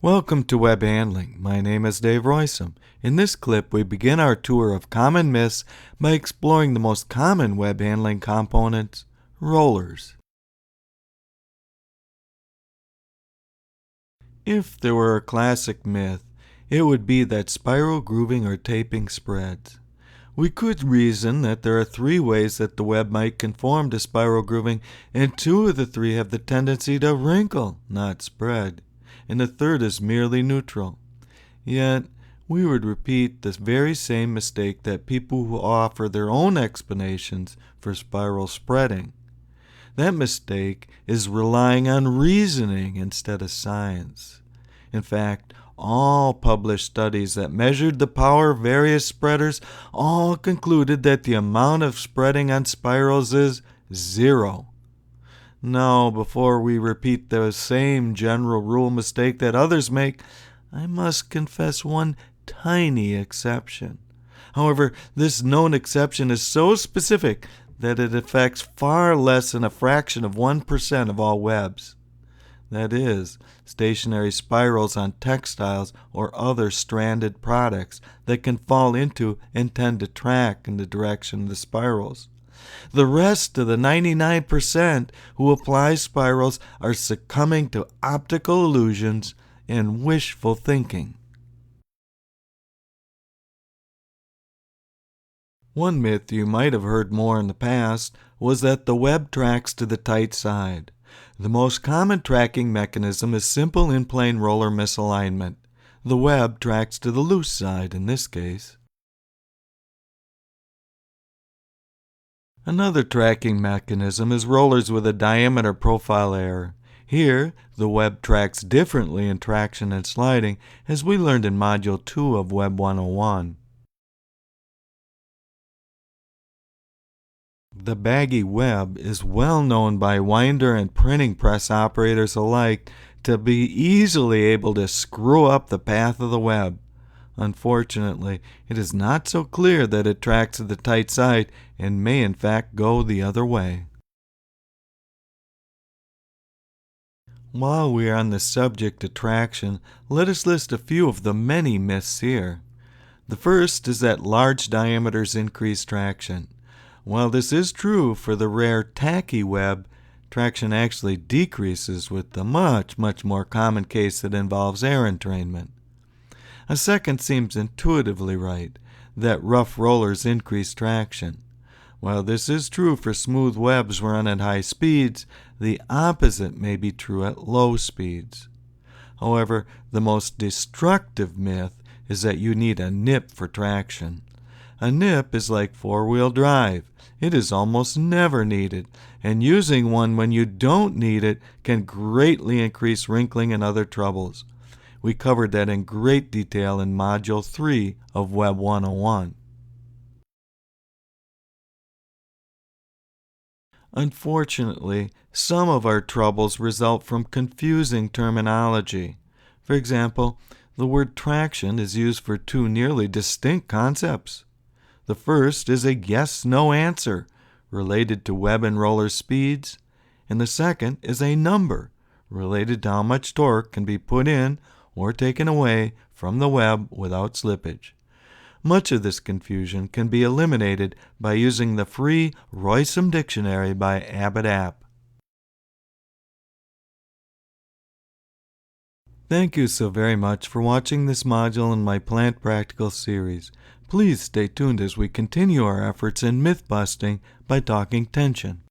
Welcome to Web Handling. My name is Dave Roisum. In this clip, we begin our tour of common myths by exploring the most common web handling components, rollers. If there were a classic myth, it would be that spiral grooving or taping spreads. We could reason that there are three ways that the web might conform to spiral grooving, and two of the three have the tendency to wrinkle, not spread, and the third is merely neutral. Yet, we would repeat the very same mistake that people who offer their own explanations for spiral spreading. That mistake is relying on reasoning instead of science. In fact, all published studies that measured the power of various spreaders all concluded that the amount of spreading on spirals is zero. Now, before we repeat the same general rule mistake that others make, I must confess one tiny exception. However, this known exception is so specific that it affects far less than a fraction of 1% of all webs. That is, stationary spirals on textiles or other stranded products that can fall into and tend to track in the direction of the spirals. The rest of the 99% who apply spirals are succumbing to optical illusions and wishful thinking. One myth you might have heard more in the past was that the web tracks to the tight side. The most common tracking mechanism is simple in-plane roller misalignment. The web tracks to the loose side in this case. Another tracking mechanism is rollers with a diameter profile error. Here, the web tracks differently in traction and sliding, as we learned in Module 2 of Web 101. The baggy web is well known by winder and printing press operators alike to be easily able to screw up the path of the web. Unfortunately, it is not so clear that it tracks to the tight side and may in fact go the other way. While we are on the subject of traction, let us list a few of the many myths here. The first is that large diameters increase traction. While this is true for the rare tacky web, traction actually decreases with the much more common case that involves air-entrainment. A second seems intuitively right, that rough rollers increase traction. While this is true for smooth webs run at high speeds, the opposite may be true at low speeds. However, the most destructive myth is that you need a nip for traction. A nip is like four-wheel drive. It is almost never needed, and using one when you don't need it can greatly increase wrinkling and other troubles. We covered that in great detail in Module 3 of Web 101. Unfortunately, some of our troubles result from confusing terminology. For example, the word traction is used for two nearly distinct concepts. The first is a yes-no answer related to web and roller speeds, and the second is a number related to how much torque can be put in or taken away from the web without slippage. Much of this confusion can be eliminated by using the free Roisum dictionary by Abbott App. Thank you so very much for watching this module in my Plant Practical series. Please stay tuned as we continue our efforts in myth busting by talking tension.